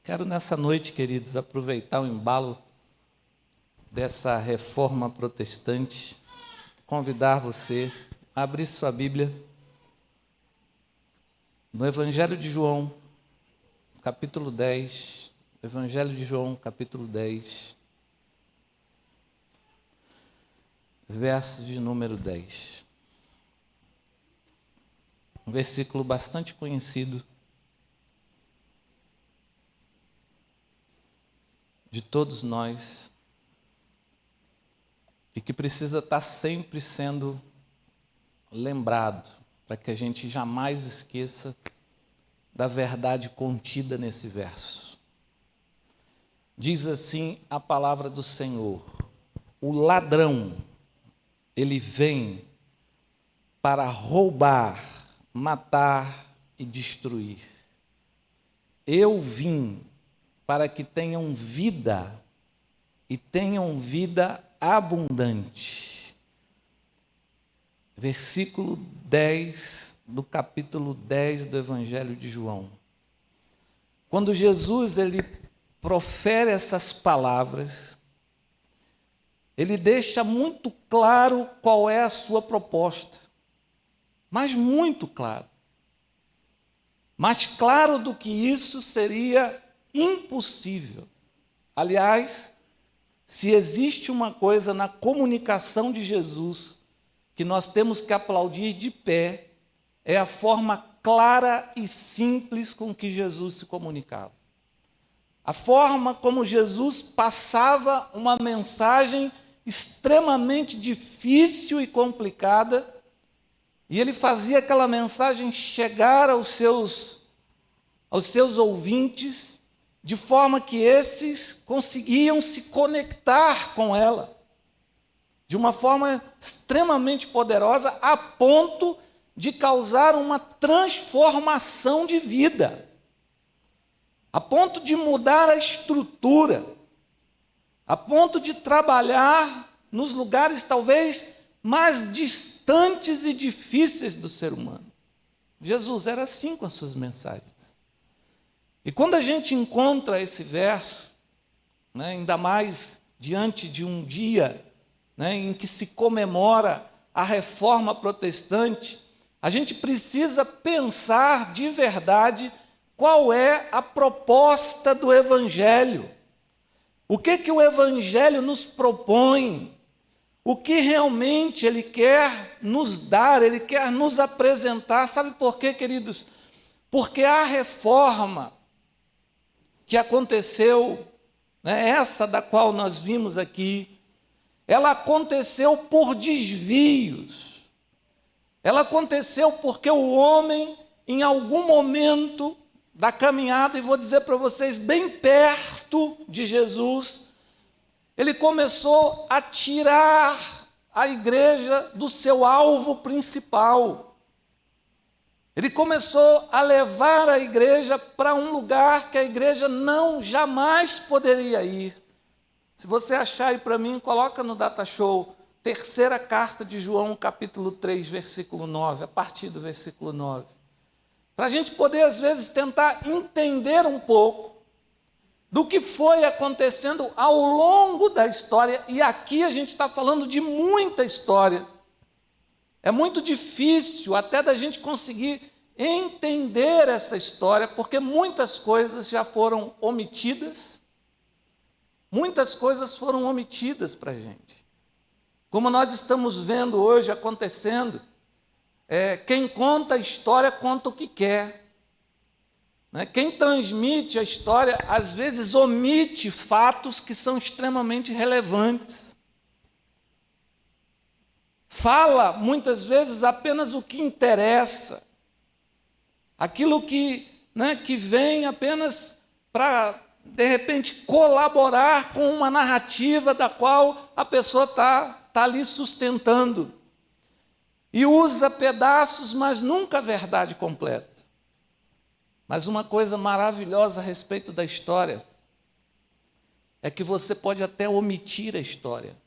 Quero nessa noite, queridos, aproveitar o embalo dessa reforma protestante, convidar você a abrir sua Bíblia no Evangelho de João, capítulo 10, Evangelho de João, capítulo 10, verso de número 10. Um versículo bastante conhecido de todos nós e que precisa estar sempre sendo lembrado, para que a gente jamais esqueça da verdade contida nesse verso. Diz assim a palavra do Senhor: o ladrão, ele vem para roubar, matar e destruir. Eu vim para que tenham vida e tenham vida abundante. Versículo 10 do capítulo 10 do Evangelho de João. Quando Jesus ele profere essas palavras, ele deixa muito claro qual é a sua proposta, mas muito claro. Mais claro do que isso seria impossível. Aliás, se existe uma coisa na comunicação de Jesus que nós temos que aplaudir de pé, é a forma clara e simples com que Jesus se comunicava. A forma como Jesus passava uma mensagem extremamente difícil e complicada, e ele fazia aquela mensagem chegar aos seus ouvintes, de forma que esses conseguiam se conectar com ela, de uma forma extremamente poderosa, a ponto de causar uma transformação de vida, a ponto de mudar a estrutura, a ponto de trabalhar nos lugares talvez mais distantes e difíceis do ser humano. Jesus era assim com as suas mensagens. E quando a gente encontra esse verso, ainda mais diante de um dia em que se comemora a reforma protestante, a gente precisa pensar de verdade qual é a proposta do Evangelho. O que o Evangelho nos propõe? O que realmente ele quer nos dar, ele quer nos apresentar. Sabe por quê, queridos? Porque a reforma que aconteceu, essa da qual nós vimos aqui, ela aconteceu por desvios. Ela aconteceu porque o homem, em algum momento da caminhada, e vou dizer para vocês, bem perto de Jesus, ele começou a tirar a igreja do seu alvo principal. Ele começou a levar a igreja para um lugar que a igreja jamais poderia ir. Se você achar aí para mim, coloca no Data Show, terceira carta de João, capítulo 3, versículo 9, a partir do versículo 9. Para a gente poder, às vezes, tentar entender um pouco do que foi acontecendo ao longo da história, e aqui a gente está falando de muita história. É muito difícil até da gente conseguir entender essa história, porque muitas coisas já foram omitidas, muitas coisas foram omitidas para a gente. Como nós estamos vendo hoje acontecendo, quem conta a história conta o que quer. Quem transmite a história, às vezes, omite fatos que são extremamente relevantes. Fala, muitas vezes, apenas o que interessa. Aquilo que vem apenas para, de repente, colaborar com uma narrativa da qual a pessoa está ali sustentando. E usa pedaços, mas nunca a verdade completa. Mas uma coisa maravilhosa a respeito da história é que você pode até omitir a história,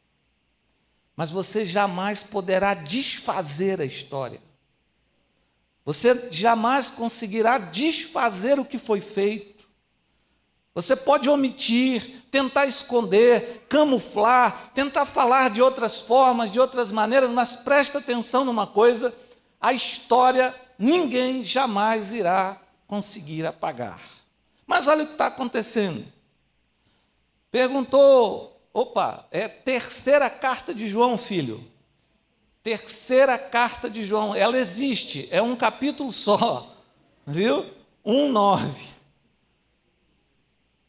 mas você jamais poderá desfazer a história. Você jamais conseguirá desfazer o que foi feito. Você pode omitir, tentar esconder, camuflar, tentar falar de outras formas, de outras maneiras, mas presta atenção numa coisa: a história ninguém jamais irá conseguir apagar. Mas olha o que está acontecendo. Perguntou, é terceira carta de João, filho. Terceira carta de João, ela existe, é um capítulo só, viu? 1:9.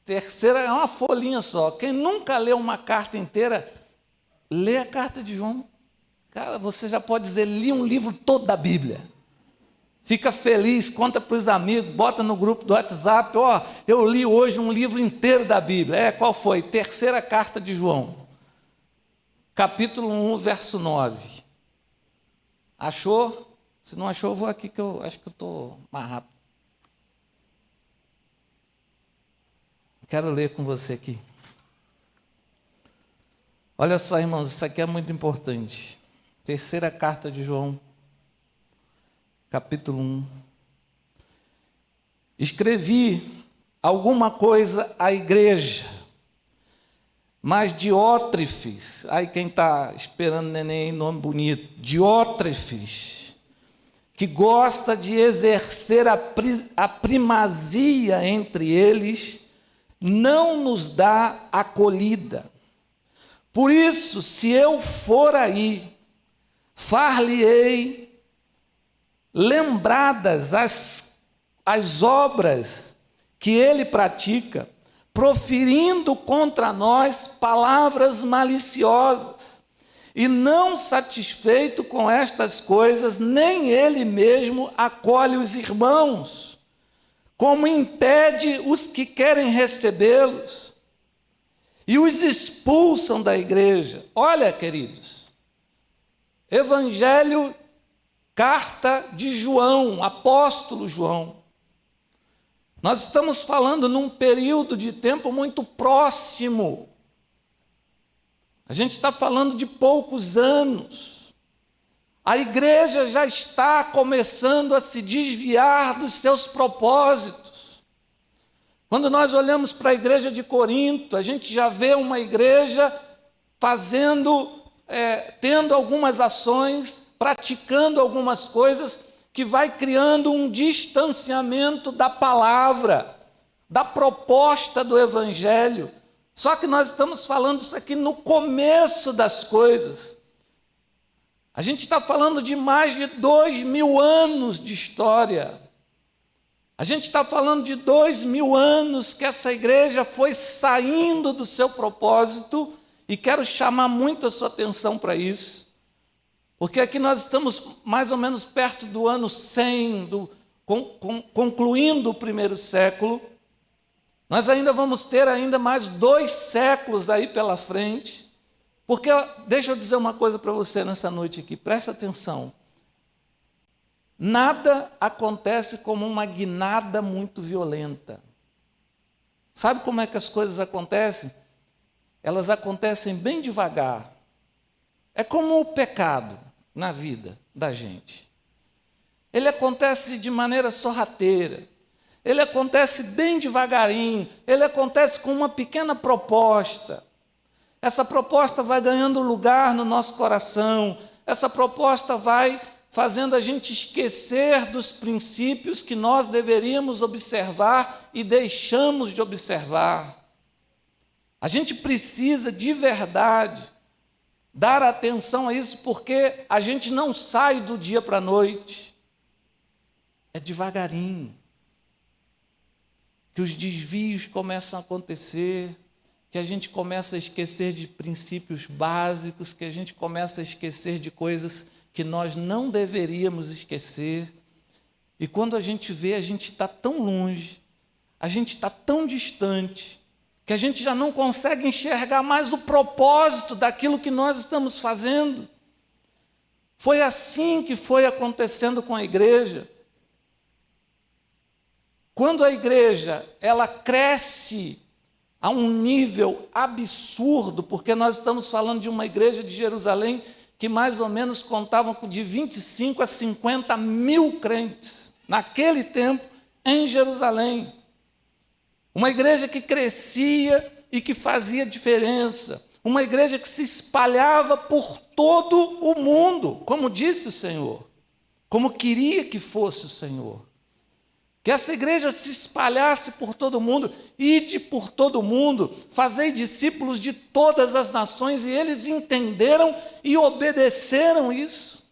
Terceira é uma folhinha só. Quem nunca leu uma carta inteira, lê a carta de João. Cara, você já pode dizer, li um livro todo da Bíblia. Fica feliz, conta para os amigos, bota no grupo do WhatsApp, eu li hoje um livro inteiro da Bíblia. Qual foi? Terceira carta de João. Capítulo 1, verso 9. Achou? Se não achou, eu vou aqui que eu acho que eu estou mais rápido. Quero ler com você aqui. Olha só, irmãos, isso aqui é muito importante. Terceira carta de João, capítulo 1. Escrevi alguma coisa à igreja, mas Diótrefes, aí quem está esperando neném, nome bonito, Diótrefes, que gosta de exercer a primazia entre eles, não nos dá acolhida. Por isso, se eu for aí, far-lhe-ei lembradas as obras que ele pratica, proferindo contra nós palavras maliciosas. E não satisfeito com estas coisas, nem ele mesmo acolhe os irmãos, como impede os que querem recebê-los, e os expulsam da igreja. Olha, queridos, Evangelho, carta de João, apóstolo João. Nós estamos falando num período de tempo muito próximo. A gente está falando de poucos anos. A igreja já está começando a se desviar dos seus propósitos. Quando nós olhamos para a igreja de Corinto, a gente já vê uma igreja tendo algumas ações, praticando algumas coisas, que vai criando um distanciamento da palavra, da proposta do Evangelho. Só que nós estamos falando isso aqui no começo das coisas. A gente está falando de mais de 2000 anos de história. A gente está falando de 2000 anos que essa igreja foi saindo do seu propósito, e quero chamar muito a sua atenção para isso, porque aqui nós estamos mais ou menos perto do ano 100, concluindo o primeiro século. Nós ainda vamos ter mais 2 séculos aí pela frente. Porque, deixa eu dizer uma coisa para você nessa noite aqui, presta atenção. Nada acontece como uma guinada muito violenta. Sabe como é que as coisas acontecem? Elas acontecem bem devagar. É como o pecado na vida da gente. Ele acontece de maneira sorrateira. Ele acontece bem devagarinho. Ele acontece com uma pequena proposta. Essa proposta vai ganhando lugar no nosso coração. Essa proposta vai fazendo a gente esquecer dos princípios que nós deveríamos observar e deixamos de observar. A gente precisa, de verdade, dar atenção a isso, porque a gente não sai do dia para a noite. É devagarinho que os desvios começam a acontecer, que a gente começa a esquecer de princípios básicos, que a gente começa a esquecer de coisas que nós não deveríamos esquecer. E quando a gente vê, a gente está tão longe, a gente está tão distante, que a gente já não consegue enxergar mais o propósito daquilo que nós estamos fazendo. Foi assim que foi acontecendo com a igreja. Quando a igreja ela cresce a um nível absurdo, porque nós estamos falando de uma igreja de Jerusalém que mais ou menos contavam de 25 a 50 mil crentes, naquele tempo, em Jerusalém. uma igreja que crescia e que fazia diferença, uma igreja que se espalhava por todo o mundo, como disse o Senhor, como queria que fosse o Senhor. Que essa igreja se espalhasse por todo mundo, ide por todo mundo, fazei discípulos de todas as nações, e eles entenderam e obedeceram isso.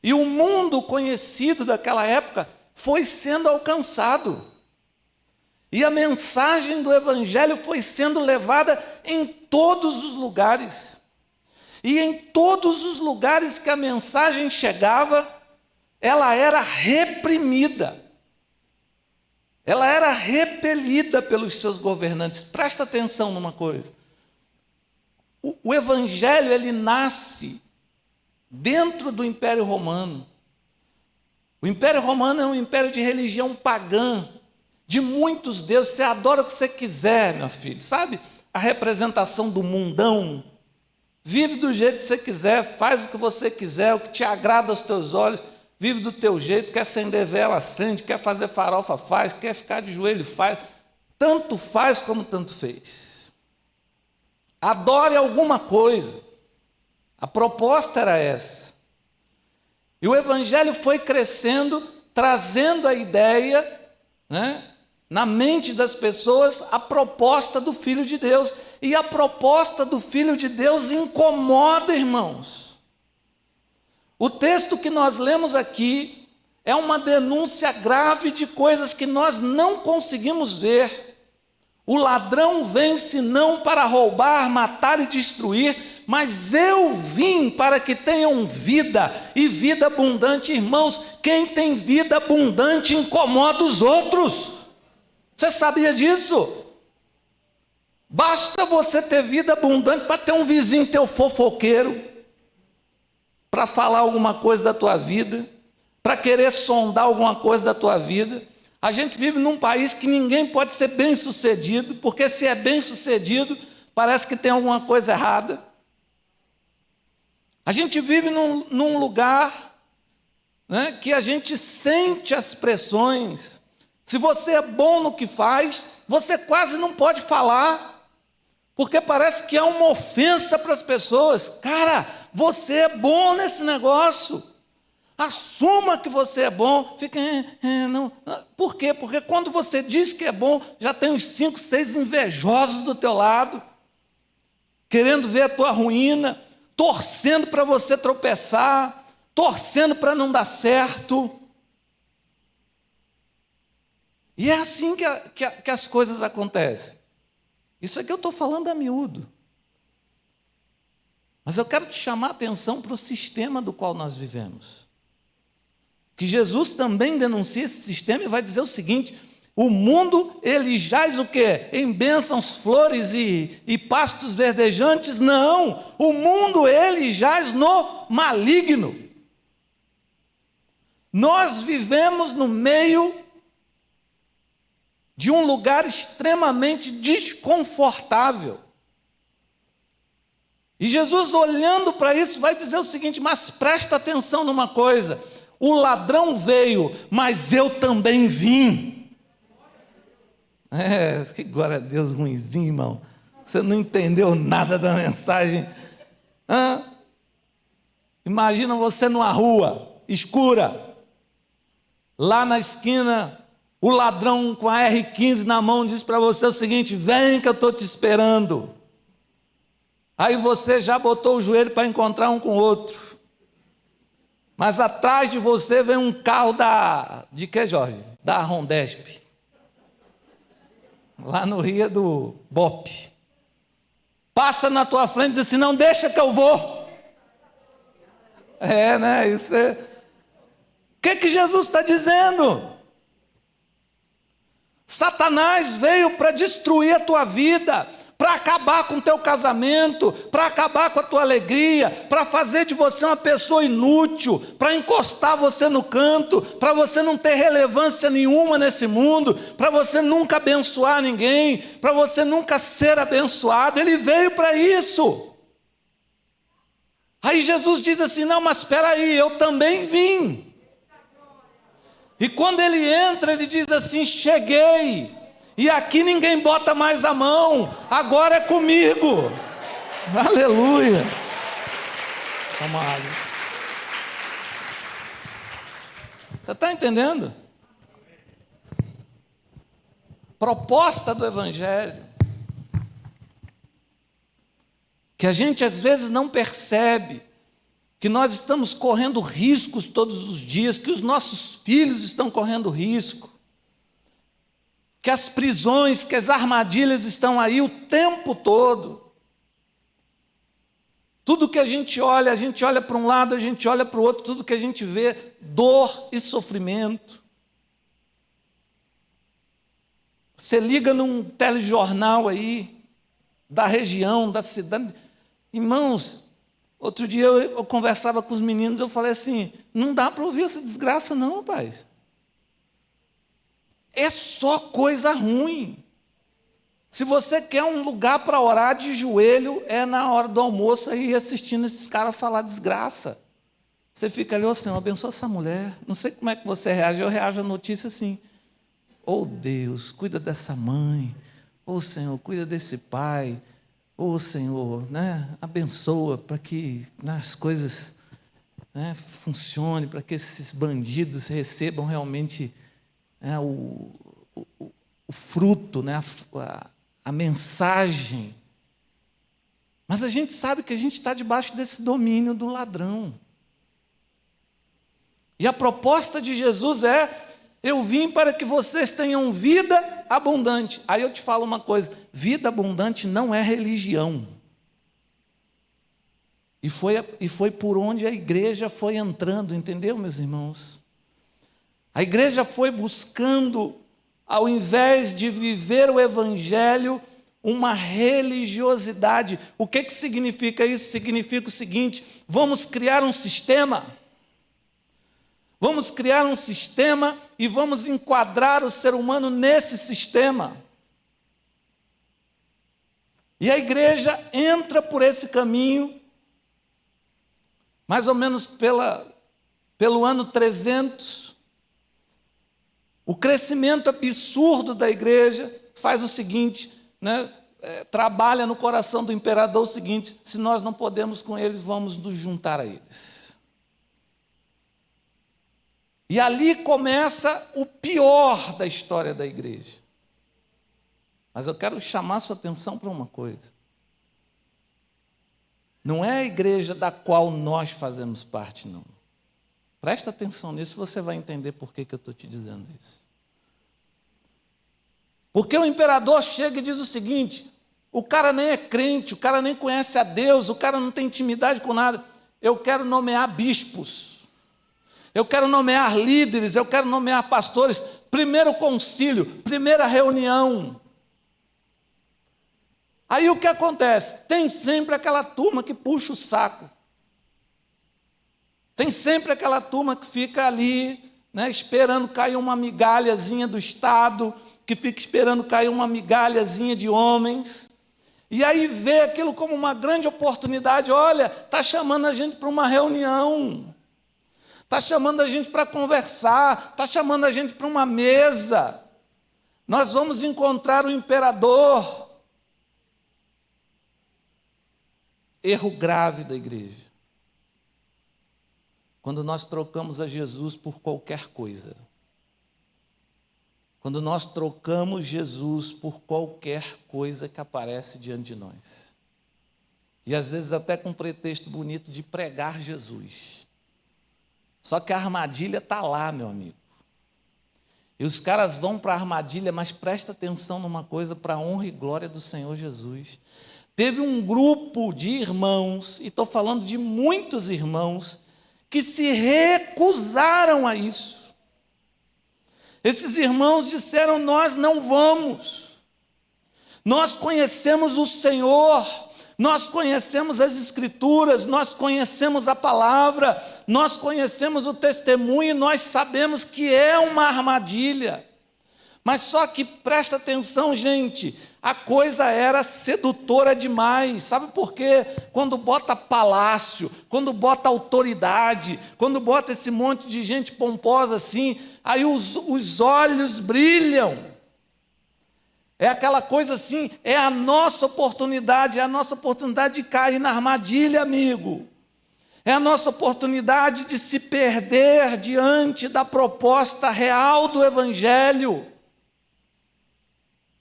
E o mundo conhecido daquela época foi sendo alcançado. E a mensagem do Evangelho foi sendo levada em todos os lugares. E em todos os lugares que a mensagem chegava, ela era reprimida. Ela era repelida pelos seus governantes. Presta atenção numa coisa. O Evangelho, ele nasce dentro do Império Romano. O Império Romano é um império de religião pagã, de muitos deuses. Você adora o que você quiser, meu filho. Sabe a representação do mundão? Vive do jeito que você quiser, faz o que você quiser, o que te agrada aos teus olhos. Vive do teu jeito, quer acender vela, acende, quer fazer farofa, faz, quer ficar de joelho, faz. Tanto faz como tanto fez. Adore alguma coisa. A proposta era essa. E o Evangelho foi crescendo, trazendo a ideia, na mente das pessoas, a proposta do Filho de Deus. E a proposta do Filho de Deus incomoda, irmãos. O texto que nós lemos aqui é uma denúncia grave de coisas que nós não conseguimos ver. O ladrão vem senão para roubar, matar e destruir, mas eu vim para que tenham vida e vida abundante. Irmãos, quem tem vida abundante incomoda os outros. Você sabia disso? Basta você ter vida abundante para ter um vizinho teu fofoqueiro, para falar alguma coisa da tua vida, para querer sondar alguma coisa da tua vida. A gente vive num país que ninguém pode ser bem-sucedido, porque se é bem-sucedido, parece que tem alguma coisa errada. A gente vive num lugar, que a gente sente as pressões. Se você é bom no que faz, você quase não pode falar, porque parece que é uma ofensa para as pessoas. Cara, você é bom nesse negócio. Assuma que você é bom. Fica, não. Por quê? Porque quando você diz que é bom, já tem uns 5, 6 invejosos do teu lado, querendo ver a tua ruína, torcendo para você tropeçar, torcendo para não dar certo. E é assim que as coisas acontecem. Isso aqui eu estou falando a miúdo. Mas eu quero te chamar a atenção para o sistema do qual nós vivemos. Que Jesus também denuncia esse sistema e vai dizer o seguinte: o mundo, ele jaz o quê? Em bênçãos, flores e pastos verdejantes? Não, o mundo, ele jaz no maligno. Nós vivemos no meio de um lugar extremamente desconfortável. E Jesus, olhando para isso, vai dizer o seguinte: mas presta atenção numa coisa, o ladrão veio, mas eu também vim. Que glória a Deus, ruimzinho, irmão. Você não entendeu nada da mensagem. Imagina você numa rua escura, lá na esquina, o ladrão com a R15 na mão diz para você o seguinte: vem que eu estou te esperando. Aí você já botou o joelho para encontrar um com o outro. Mas atrás de você vem um carro de que, Jorge? Da Rondesp. Lá no Rio do Bope. Passa na tua frente e diz assim: não, deixa que eu vou. Isso é... O que Jesus está dizendo? Satanás veio para destruir a tua vida, para acabar com o teu casamento, para acabar com a tua alegria, para fazer de você uma pessoa inútil, para encostar você no canto, para você não ter relevância nenhuma nesse mundo, para você nunca abençoar ninguém, para você nunca ser abençoado. Ele veio para isso. Aí Jesus diz assim: não, mas espera aí, eu também vim. E quando ele entra, ele diz assim: cheguei, E aqui ninguém bota mais a mão, agora é comigo. Aleluia. Toma água. Você está entendendo? Proposta do Evangelho. Que a gente às vezes não percebe, que nós estamos correndo riscos todos os dias, que os nossos filhos estão correndo risco, que as prisões, que as armadilhas estão aí o tempo todo. Tudo que a gente olha para um lado, a gente olha para o outro, tudo que a gente vê, dor e sofrimento. Você liga num telejornal aí, da região, da cidade. Irmãos, outro dia eu conversava com os meninos, eu falei assim, não dá para ouvir essa desgraça não, rapaz. É só coisa ruim. Se você quer um lugar para orar de joelho, é na hora do almoço aí assistindo esses caras falar desgraça. Você fica ali, ô Senhor, abençoa essa mulher. Não sei como é que você reage, eu reajo à notícia assim. Ô Deus, cuida dessa mãe. Ô Senhor, cuida desse pai. Ô Senhor, abençoa para que as coisas funcionem, para que esses bandidos recebam realmente o fruto, a mensagem. Mas a gente sabe que a gente está debaixo desse domínio do ladrão. E a proposta de Jesus é: eu vim para que vocês tenham vida abundante. Aí eu te falo uma coisa, vida abundante não é religião. E foi por onde a igreja foi entrando, entendeu, meus irmãos? A igreja foi buscando, ao invés de viver o Evangelho, uma religiosidade. O que significa isso? Significa o seguinte: vamos criar um sistema. Vamos criar um sistema e vamos enquadrar o ser humano nesse sistema. E a igreja entra por esse caminho, mais ou menos pelo ano 300. O crescimento absurdo da igreja faz o seguinte, trabalha no coração do imperador o seguinte: se nós não podemos com eles, vamos nos juntar a eles. E ali começa o pior da história da igreja. Mas eu quero chamar sua atenção para uma coisa. Não é a igreja da qual nós fazemos parte, não. Presta atenção nisso, você vai entender por que eu estou te dizendo isso. Porque o imperador chega e diz o seguinte: o cara nem é crente, o cara nem conhece a Deus, o cara não tem intimidade com nada. Eu quero nomear bispos. Eu quero nomear líderes, eu quero nomear pastores. Primeiro concílio, primeira reunião. Aí o que acontece? Tem sempre aquela turma que puxa o saco. Tem sempre aquela turma que fica ali, esperando cair uma migalhazinha do Estado, que fica esperando cair uma migalhazinha de homens. E aí vê aquilo como uma grande oportunidade. Olha, está chamando a gente para uma reunião. Está chamando a gente para conversar, está chamando a gente para uma mesa. Nós vamos encontrar o imperador. Erro grave da igreja. Quando nós trocamos a Jesus por qualquer coisa. Quando nós trocamos Jesus por qualquer coisa que aparece diante de nós. E às vezes até com um pretexto bonito de pregar Jesus. Só que a armadilha está lá, meu amigo. E os caras vão para a armadilha, mas presta atenção numa coisa, para a honra e glória do Senhor Jesus. Teve um grupo de irmãos, e estou falando de muitos irmãos, que se recusaram a isso. Esses irmãos disseram: nós não vamos. Nós conhecemos o Senhor. Nós conhecemos as Escrituras, nós conhecemos a palavra, nós conhecemos o testemunho e nós sabemos que é uma armadilha. Mas só que presta atenção, gente, a coisa era sedutora demais. Sabe por quê? Quando bota palácio, quando bota autoridade, quando bota esse monte de gente pomposa assim, aí os olhos brilham. É aquela coisa assim, é a nossa oportunidade de cair na armadilha, amigo. É a nossa oportunidade de se perder diante da proposta real do Evangelho.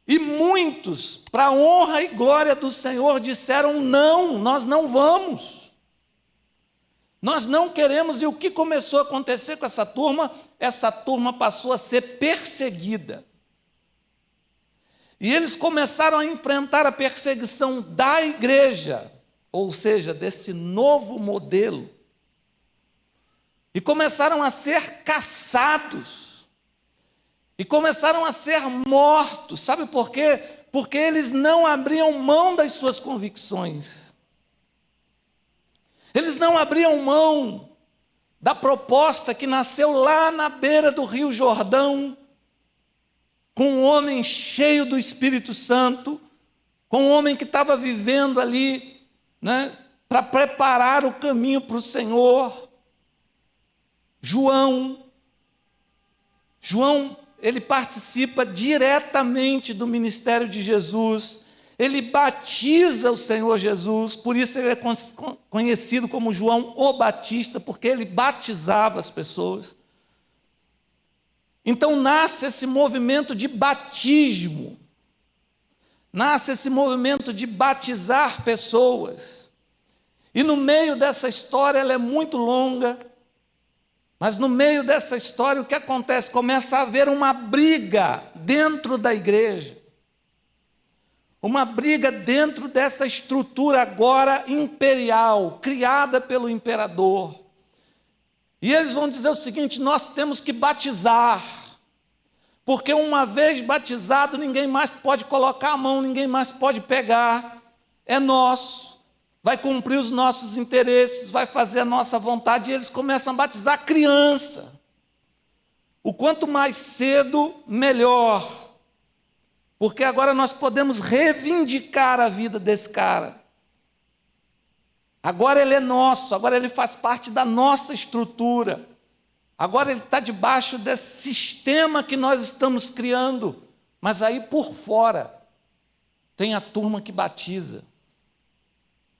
E muitos, para a honra e glória do Senhor, disseram não, nós não vamos. Nós não queremos. E o que começou a acontecer com essa turma? Essa turma passou a ser perseguida. E eles começaram a enfrentar a perseguição da igreja, ou seja, desse novo modelo. E começaram a ser caçados. E começaram a ser mortos. Sabe por quê? Porque eles não abriam mão das suas convicções. Eles não abriam mão da proposta que nasceu lá na beira do Rio Jordão, com um homem cheio do Espírito Santo, com um homem que estava vivendo ali, né, para preparar o caminho para o Senhor. João, ele participa diretamente do ministério de Jesus, ele batiza o Senhor Jesus, por isso ele é conhecido como João o Batista, porque ele batizava as pessoas. Então nasce esse movimento de batismo, nasce esse movimento de batizar pessoas. E no meio dessa história, ela é muito longa, mas no meio dessa história o que acontece? Começa a haver uma briga dentro da igreja, uma briga dentro dessa estrutura agora imperial, criada pelo imperador. E eles vão dizer o seguinte: nós temos que batizar, porque uma vez batizado, ninguém mais pode colocar a mão, ninguém mais pode pegar, é nosso, vai cumprir os nossos interesses, vai fazer a nossa vontade. E eles começam a batizar criança. O quanto mais cedo, melhor, porque agora nós podemos reivindicar a vida desse cara. Agora ele é nosso, agora ele faz parte da nossa estrutura. Agora ele está debaixo desse sistema que nós estamos criando. Mas aí por fora tem a turma que batiza.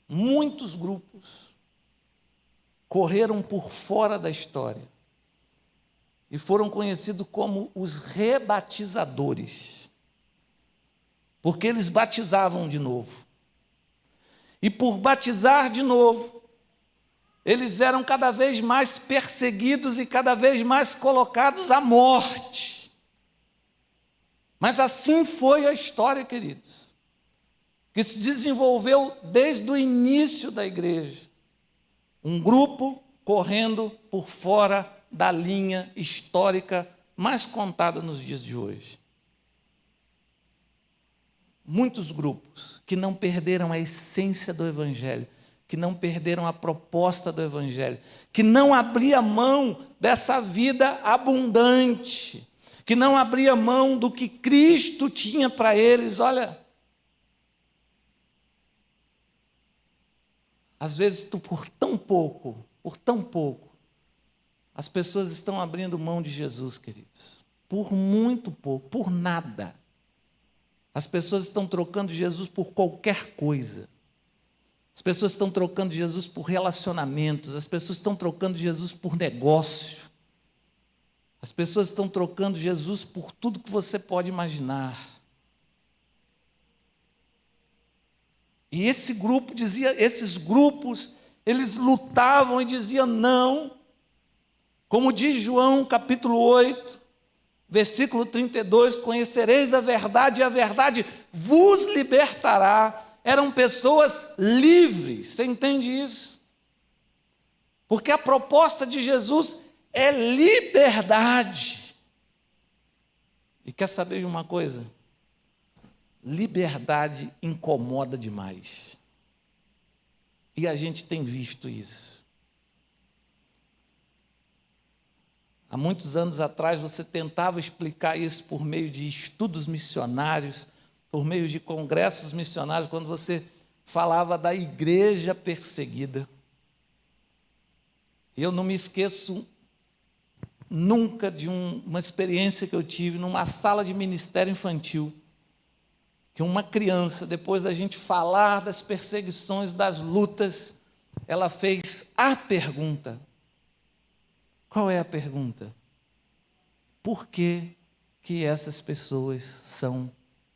Muitos grupos correram por fora da história e foram conhecidos como os rebatizadores, porque eles batizavam de novo. E por batizar de novo, eles eram cada vez mais perseguidos e cada vez mais colocados à morte. Mas assim foi a história, queridos, que se desenvolveu desde o início da igreja. Um grupo correndo por fora da linha histórica mais contada nos dias de hoje. Muitos grupos que não perderam a essência do Evangelho, que não perderam a proposta do Evangelho, que não abria mão dessa vida abundante, que não abria mão do que Cristo tinha para eles. Olha, às vezes por tão pouco, as pessoas estão abrindo mão de Jesus, queridos. Por muito pouco, por nada. As pessoas estão trocando Jesus por qualquer coisa. As pessoas estão trocando Jesus por relacionamentos. As pessoas estão trocando Jesus por negócio. As pessoas estão trocando Jesus por tudo que você pode imaginar. E esses grupos, eles lutavam e diziam não. Como diz João capítulo 8, versículo 32, conhecereis a verdade e a verdade vos libertará. Eram pessoas livres, você entende isso? Porque a proposta de Jesus é liberdade. E quer saber de uma coisa? Liberdade incomoda demais. E a gente tem visto isso. Há muitos anos atrás, você tentava explicar isso por meio de estudos missionários, por meio de congressos missionários, quando você falava da igreja perseguida. Eu não me esqueço nunca de uma experiência que eu tive numa sala de ministério infantil. que uma criança, depois da gente falar das perseguições, das lutas, ela fez a pergunta. Qual é a pergunta? Por que que essas pessoas são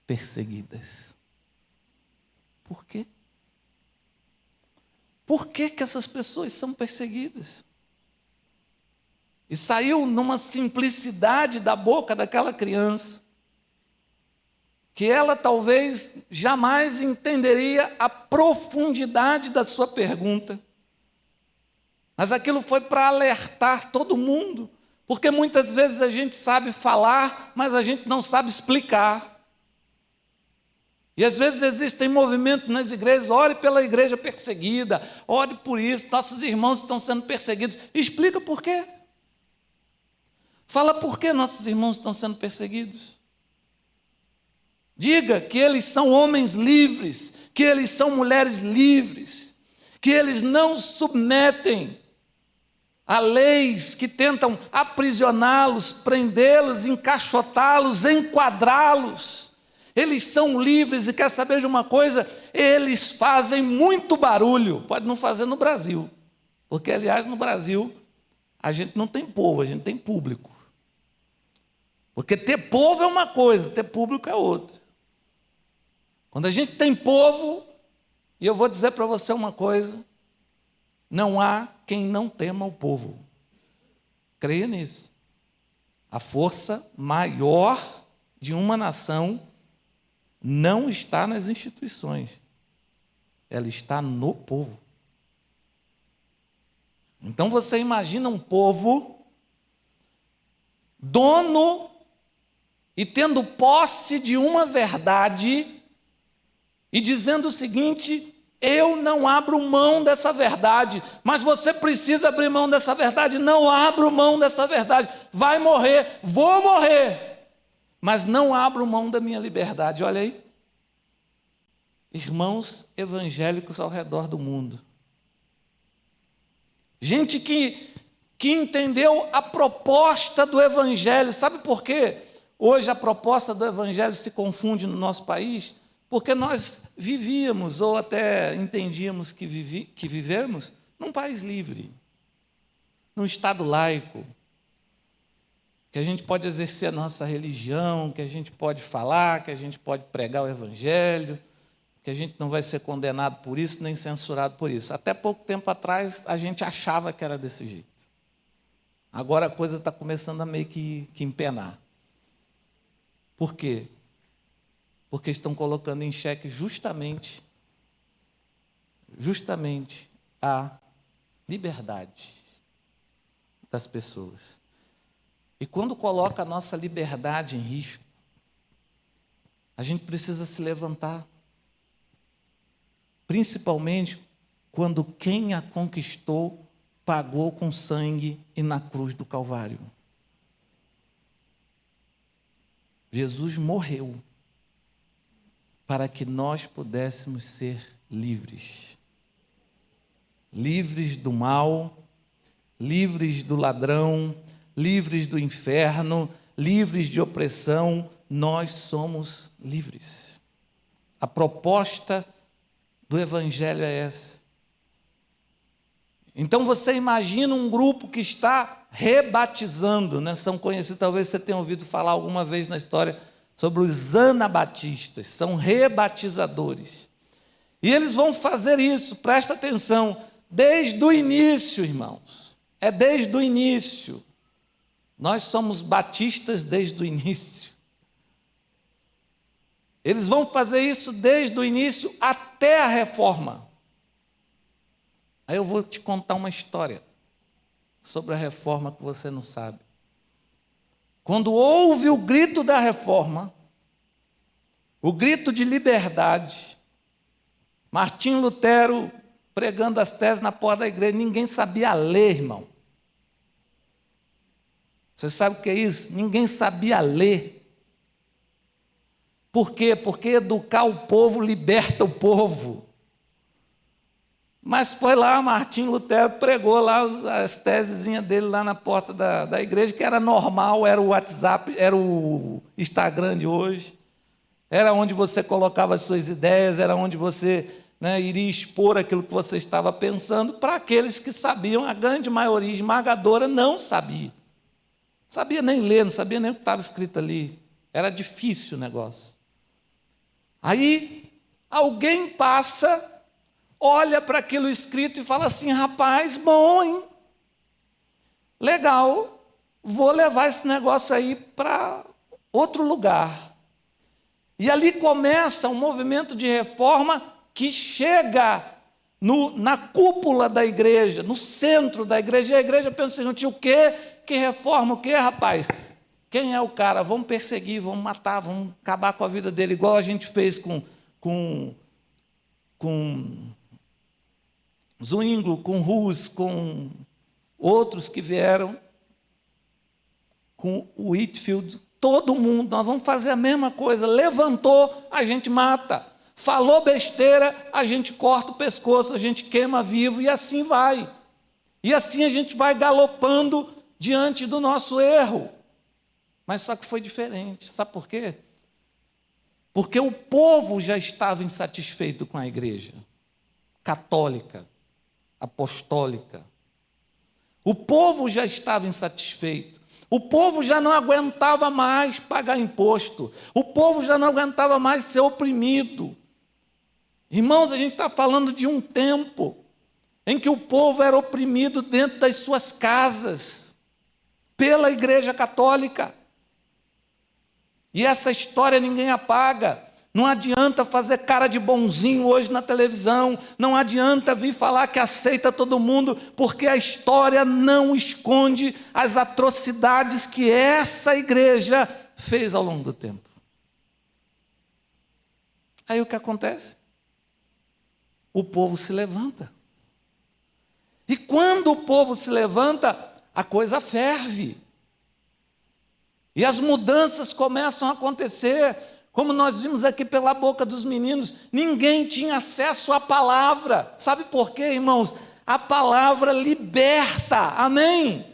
perseguidas? Por quê? Por que que essas pessoas são perseguidas? E saiu numa simplicidade da boca daquela criança, que ela talvez jamais entenderia a profundidade da sua pergunta. Mas aquilo foi para alertar todo mundo, porque muitas vezes a gente sabe falar, mas a gente não sabe explicar. E às vezes existem movimentos nas igrejas, ore pela igreja perseguida, ore por isso, nossos irmãos estão sendo perseguidos. Explica por quê. Fala por que nossos irmãos estão sendo perseguidos. Diga que eles são homens livres, que eles são mulheres livres, que eles não submetem a leis que tentam aprisioná-los, prendê-los, encaixotá-los, enquadrá-los. Eles são livres e quer saber de uma coisa? Eles fazem muito barulho. Pode não fazer no Brasil, porque, aliás, no Brasil, a gente não tem povo, a gente tem público. Porque ter povo é uma coisa, ter público é outra. Quando a gente tem povo, e eu vou dizer para você uma coisa, não há quem não tema o povo. Creia nisso. A força maior de uma nação não está nas instituições, ela está no povo. Então você imagina um povo dono e tendo posse de uma verdade e dizendo o seguinte: eu não abro mão dessa verdade, mas você precisa abrir mão dessa verdade. Não abro mão dessa verdade. Vai morrer, vou morrer, mas não abro mão da minha liberdade. Olha aí. Irmãos evangélicos ao redor do mundo. Gente que entendeu a proposta do evangelho. Sabe por quê? Hoje a proposta do evangelho se confunde no nosso país, porque nós vivíamos, ou até entendíamos que vivemos, num país livre, num Estado laico, que a gente pode exercer a nossa religião, que a gente pode falar, que a gente pode pregar o evangelho, que a gente não vai ser condenado por isso, nem censurado por isso. Até pouco tempo atrás, a gente achava que era desse jeito. Agora a coisa está começando a meio que empenar. Por quê? Porque estão colocando em xeque justamente a liberdade das pessoas. E quando coloca a nossa liberdade em risco, a gente precisa se levantar. Principalmente quando quem a conquistou pagou com sangue e na cruz do Calvário. Jesus morreu para que nós pudéssemos ser livres. Livres do mal, livres do ladrão, livres do inferno, livres de opressão, nós somos livres. A proposta do evangelho é essa. Então você imagina um grupo que está rebatizando, né? São conhecidos, talvez você tenha ouvido falar alguma vez na história sobre os anabatistas, são rebatizadores. E eles vão fazer isso, presta atenção, desde o início, irmãos. É desde o início. Nós somos batistas desde o início. Eles vão fazer isso desde o início até a reforma. Aí eu vou te contar uma história sobre a reforma que você não sabe. Quando houve o grito da reforma, o grito de liberdade, Martim Lutero pregando as teses na porta da igreja, ninguém sabia ler, irmão. Você sabe o que é isso? Ninguém sabia ler. Por quê? Porque educar o povo liberta o povo. Mas foi lá, Martim Lutero pregou lá as tesezinhas dele lá na porta da igreja, que era normal, era o WhatsApp, era o Instagram de hoje, era onde você colocava as suas ideias, era onde você, né, iria expor aquilo que você estava pensando. Para aqueles que sabiam, a grande maioria esmagadora não sabia. Sabia nem ler, não sabia nem o que estava escrito ali. Era difícil o negócio. Aí, alguém passa, olha para aquilo escrito e fala assim: rapaz, bom, hein? Legal, vou levar esse negócio aí para outro lugar. E ali começa um movimento de reforma que chega na cúpula da igreja, no centro da igreja. E a igreja pensa o seguinte: o quê? Que reforma? O quê, rapaz? Quem é o cara? Vamos perseguir, vamos matar, vamos acabar com a vida dele, igual a gente fez com Zwingli, com Hus, com outros que vieram, com o Whitefield. Todo mundo, nós vamos fazer a mesma coisa. Levantou, a gente mata. Falou besteira, a gente corta o pescoço, a gente queima vivo, e assim vai. E assim a gente vai galopando diante do nosso erro. Mas só que foi diferente. Sabe por quê? Porque o povo já estava insatisfeito com a igreja católica, apostólica. O povo já estava insatisfeito. O povo já não aguentava mais pagar imposto. O povo já não aguentava mais ser oprimido. Irmãos, a gente está falando de um tempo em que o povo era oprimido dentro das suas casas, pela Igreja Católica. E essa história ninguém apaga. Não adianta fazer cara de bonzinho hoje na televisão, não adianta vir falar que aceita todo mundo, porque a história não esconde as atrocidades que essa igreja fez ao longo do tempo. Aí o que acontece? O povo se levanta. E quando o povo se levanta, a coisa ferve. E as mudanças começam a acontecer. Como nós vimos aqui pela boca dos meninos, ninguém tinha acesso à palavra. Sabe por quê, irmãos? A palavra liberta, amém?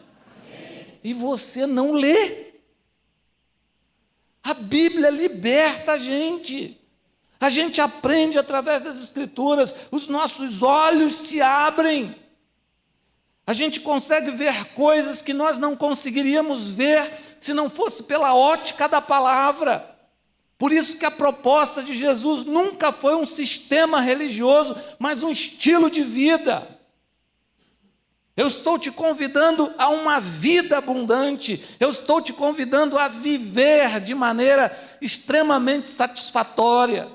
Amém. E você não lê. A Bíblia liberta a gente. A gente aprende através das Escrituras, os nossos olhos se abrem. A gente consegue ver coisas que nós não conseguiríamos ver se não fosse pela ótica da palavra. Por isso que a proposta de Jesus nunca foi um sistema religioso, mas um estilo de vida. Eu estou te convidando a uma vida abundante. Eu estou te convidando a viver de maneira extremamente satisfatória.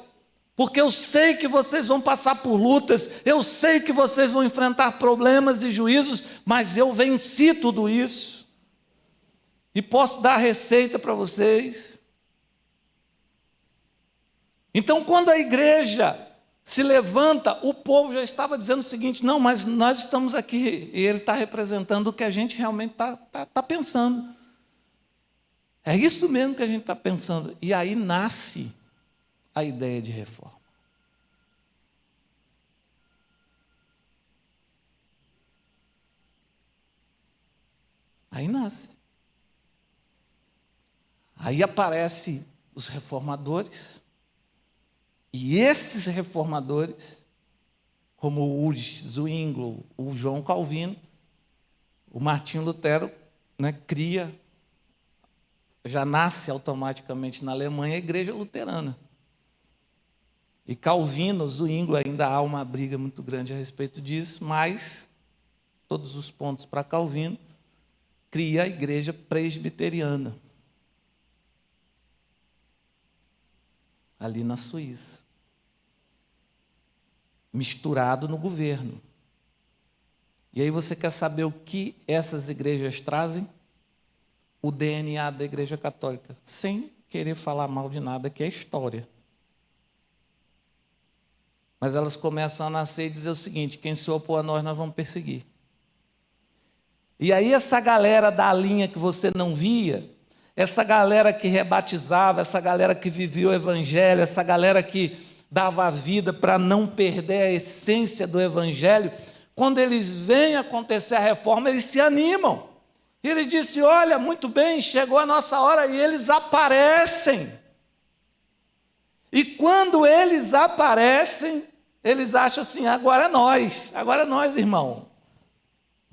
Porque eu sei que vocês vão passar por lutas, eu sei que vocês vão enfrentar problemas e juízos, mas eu venci tudo isso. E posso dar a receita para vocês. Então, quando a igreja se levanta, o povo já estava dizendo o seguinte: não, mas nós estamos aqui, e ele está representando o que a gente realmente está pensando. É isso mesmo que a gente está pensando. E aí nasce a ideia de reforma. Aí nasce. Aí aparecem os reformadores. E esses reformadores, como o Zwingli, o João Calvino, o Martinho Lutero, né, cria, já nasce automaticamente na Alemanha a igreja luterana. E Calvino, Zwingli, ainda há uma briga muito grande a respeito disso, mas todos os pontos para Calvino, cria a igreja presbiteriana, ali na Suíça. Misturado no governo. E aí você quer saber o que essas igrejas trazem? O DNA da Igreja Católica, sem querer falar mal de nada, que é história. Mas elas começam a nascer e dizer o seguinte: quem se opor a nós vamos perseguir. E aí essa galera da linha que você não via, essa galera que rebatizava, essa galera que vivia o Evangelho, essa galera que dava a vida para não perder a essência do Evangelho, quando eles veem acontecer a reforma, eles se animam. E eles dizem: olha, muito bem, chegou a nossa hora, e eles aparecem. quando eles aparecem, eles acham assim, agora é nós, irmão.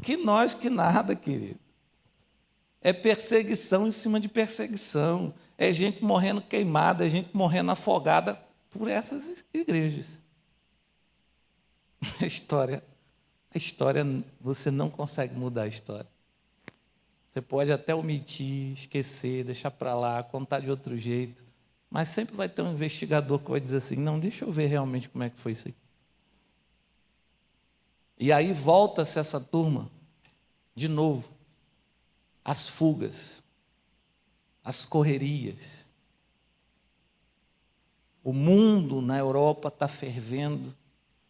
Que nós, que nada, querido. É perseguição em cima de perseguição. É gente morrendo queimada, é gente morrendo afogada por essas igrejas. A história, você não consegue mudar a história. Você pode até omitir, esquecer, deixar para lá, contar de outro jeito, mas sempre vai ter um investigador que vai dizer assim, não, deixa eu ver realmente como é que foi isso aqui. E aí volta-se essa turma, de novo, as fugas, as correrias. O mundo na Europa está fervendo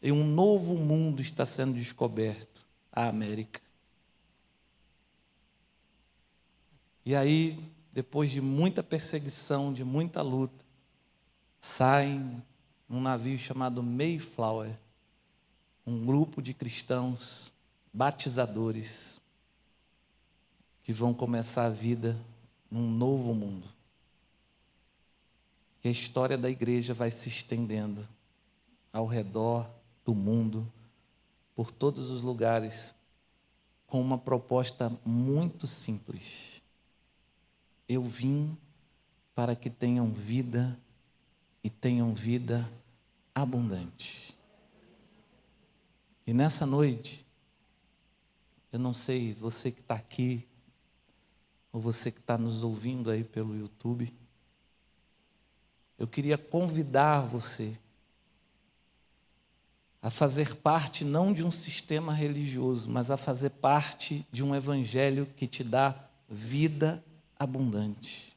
e um novo mundo está sendo descoberto, a América. E aí, depois de muita perseguição, de muita luta, saem num navio chamado Mayflower, um grupo de cristãos batizadores que vão começar a vida num novo mundo. E a história da igreja vai se estendendo ao redor do mundo, por todos os lugares, com uma proposta muito simples. Eu vim para que tenham vida e tenham vida abundante. E nessa noite, eu não sei, você que está aqui, ou você que está nos ouvindo aí pelo YouTube, eu queria convidar você a fazer parte não de um sistema religioso, mas a fazer parte de um evangelho que te dá vida abundante.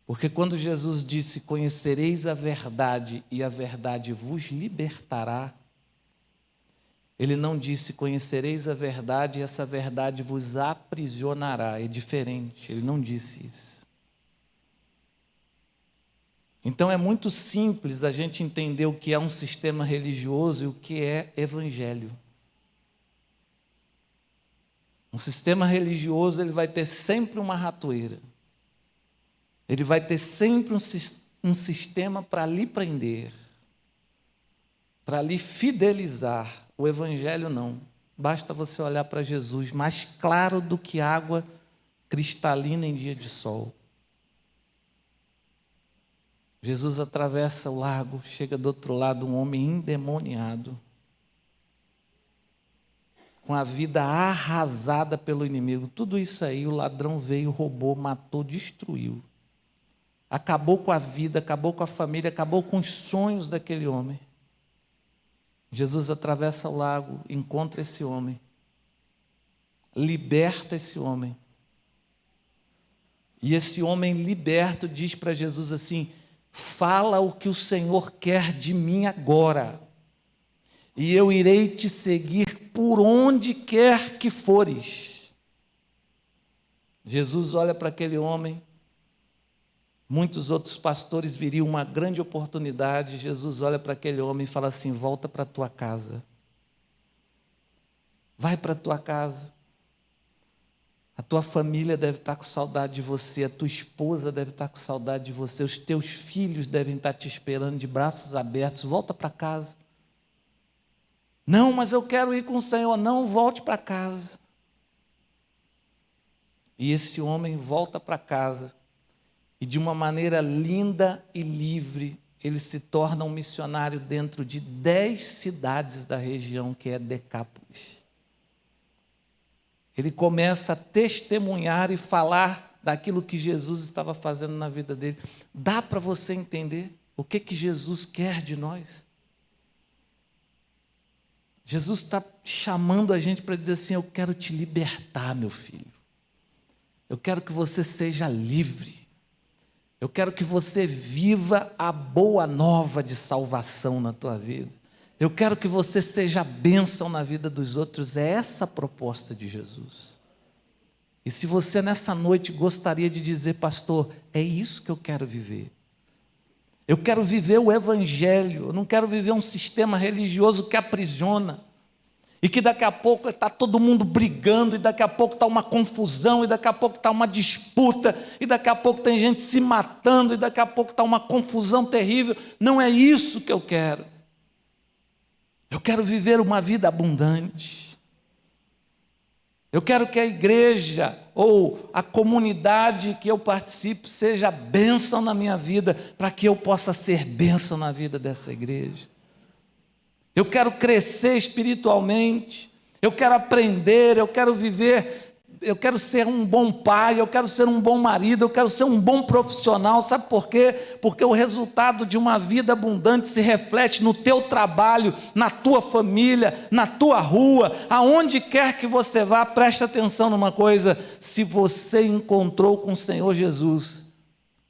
Porque quando Jesus disse, conhecereis a verdade e a verdade vos libertará, ele não disse, conhecereis a verdade e essa verdade vos aprisionará. É diferente, ele não disse isso. Então é muito simples a gente entender o que é um sistema religioso e o que é evangelho. Um sistema religioso, ele vai ter sempre uma ratoeira. Ele vai ter sempre um sistema para lhe prender, para lhe fidelizar. O evangelho não. Basta você olhar para Jesus, mais claro do que água cristalina em dia de sol. Jesus atravessa o lago, chega do outro lado um homem endemoniado, com a vida arrasada pelo inimigo. Tudo isso aí, o ladrão veio, roubou, matou, destruiu. Acabou com a vida, acabou com a família, acabou com os sonhos daquele homem. Jesus atravessa o lago, encontra esse homem, liberta esse homem. E esse homem liberto diz para Jesus assim, fala o que o Senhor quer de mim agora, e eu irei te seguir por onde quer que fores. Jesus olha para aquele homem, muitos outros pastores viriam uma grande oportunidade, Jesus olha para aquele homem e fala assim, volta para a tua casa, vai para a tua casa, a tua família deve estar com saudade de você, a tua esposa deve estar com saudade de você, os teus filhos devem estar te esperando de braços abertos, volta para casa. Não, mas eu quero ir com o Senhor. Não, volte para casa. E esse homem volta para casa e de uma maneira linda e livre, ele se torna um missionário dentro de 10 cidades da região que é Decápolis. Ele começa a testemunhar e falar daquilo que Jesus estava fazendo na vida dele. Dá para você entender o que Jesus quer de nós? Jesus está chamando a gente para dizer assim, eu quero te libertar, meu filho. Eu quero que você seja livre. Eu quero que você viva a boa nova de salvação na tua vida. Eu quero que você seja bênção na vida dos outros. É essa a proposta de Jesus. E se você nessa noite gostaria de dizer, pastor, é isso que eu quero viver. Eu quero viver o evangelho, eu não quero viver um sistema religioso que aprisiona. E que daqui a pouco está todo mundo brigando, e daqui a pouco está uma confusão, e daqui a pouco está uma disputa, e daqui a pouco tem gente se matando, e daqui a pouco está uma confusão terrível. Não é isso que eu quero. Eu quero viver uma vida abundante. Eu quero que a igreja ou a comunidade que eu participe seja bênção na minha vida, para que eu possa ser bênção na vida dessa igreja. Eu quero crescer espiritualmente, eu quero aprender, eu quero viver, eu quero ser um bom pai, eu quero ser um bom marido, eu quero ser um bom profissional. Sabe por quê? Porque o resultado de uma vida abundante se reflete no teu trabalho, na tua família, na tua rua, aonde quer que você vá. Preste atenção numa coisa: se você encontrou com o Senhor Jesus,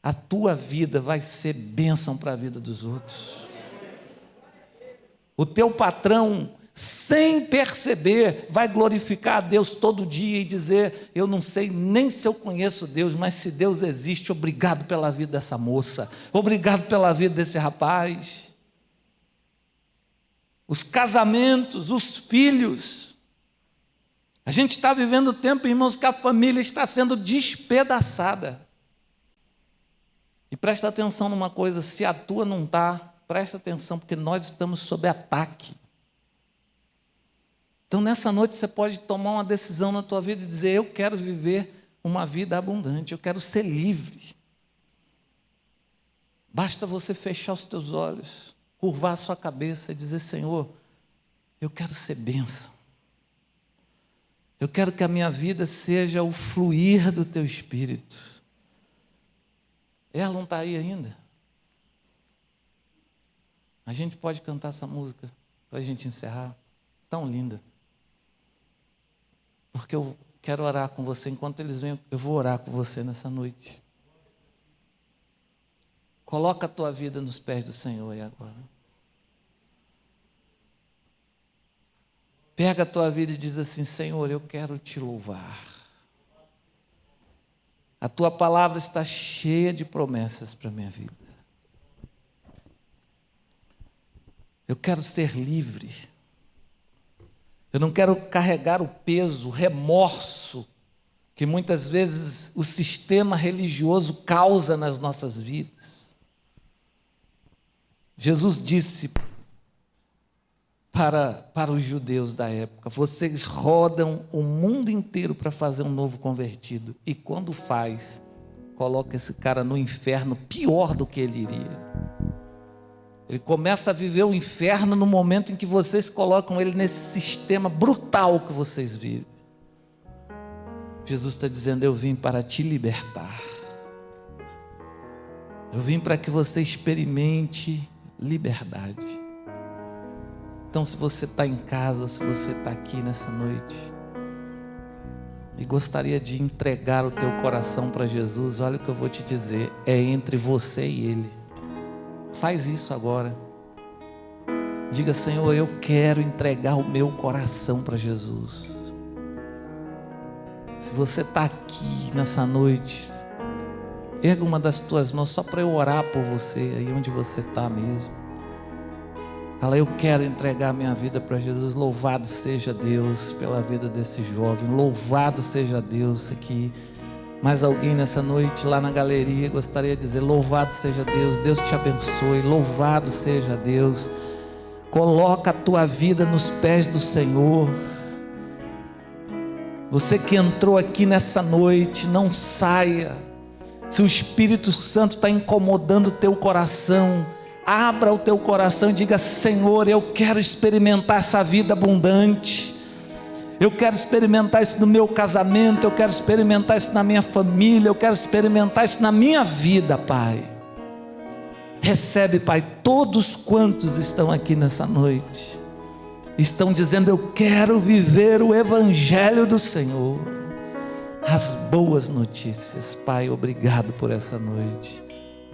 a tua vida vai ser bênção para a vida dos outros. O teu patrão, sem perceber, vai glorificar a Deus todo dia e dizer: eu não sei nem se eu conheço Deus, mas se Deus existe, obrigado pela vida dessa moça, obrigado pela vida desse rapaz. Os casamentos, os filhos. A gente está vivendo tempo, irmãos, que a família está sendo despedaçada. E presta atenção numa coisa: se a tua não está, presta atenção, porque nós estamos sob ataque. Então, nessa noite, você pode tomar uma decisão na tua vida e dizer: eu quero viver uma vida abundante, eu quero ser livre. Basta você fechar os teus olhos, curvar a sua cabeça e dizer: Senhor, eu quero ser bênção. Eu quero que a minha vida seja o fluir do teu Espírito. Ela não está aí ainda? A gente pode cantar essa música para a gente encerrar? Tão linda. Porque eu quero orar com você. Enquanto eles vêm, eu vou orar com você nessa noite. Coloca a tua vida nos pés do Senhor aí agora. Pega a tua vida e diz assim: Senhor, eu quero te louvar. A tua palavra está cheia de promessas para a minha vida. Eu quero ser livre. Eu não quero carregar o peso, o remorso que muitas vezes o sistema religioso causa nas nossas vidas. Jesus disse para os judeus da época: vocês rodam o mundo inteiro para fazer um novo convertido, e quando faz, coloca esse cara no inferno pior do que ele iria. Ele começa a viver o inferno no momento em que vocês colocam ele nesse sistema brutal que vocês vivem. Jesus está dizendo: eu vim para te libertar. Eu vim para que você experimente liberdade. Então, se você está em casa, se você está aqui nessa noite e gostaria de entregar o teu coração para Jesus, olha o que eu vou te dizer: é entre você e Ele. Faz isso agora. Diga: Senhor, eu quero entregar o meu coração para Jesus. Se você está aqui nessa noite, erga uma das tuas mãos só para eu orar por você, aí onde você está mesmo. Fala: eu quero entregar a minha vida para Jesus. Louvado seja Deus pela vida desse jovem. Louvado seja Deus aqui. Mais alguém nessa noite lá na galeria gostaria de dizer: louvado seja Deus, Deus te abençoe, louvado seja Deus. Coloca a tua vida nos pés do Senhor. Você que entrou aqui nessa noite, não saia. Se o Espírito Santo está incomodando o teu coração, abra o teu coração e diga: Senhor, eu quero experimentar essa vida abundante. Eu quero experimentar isso no meu casamento, eu quero experimentar isso na minha família, eu quero experimentar isso na minha vida, Pai. Recebe, Pai, todos quantos estão aqui nessa noite, estão dizendo: eu quero viver o Evangelho do Senhor, as boas notícias. Pai, obrigado por essa noite.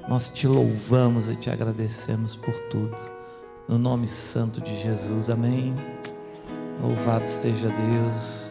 Nós te louvamos e te agradecemos por tudo, no nome santo de Jesus, amém. Louvado seja Deus.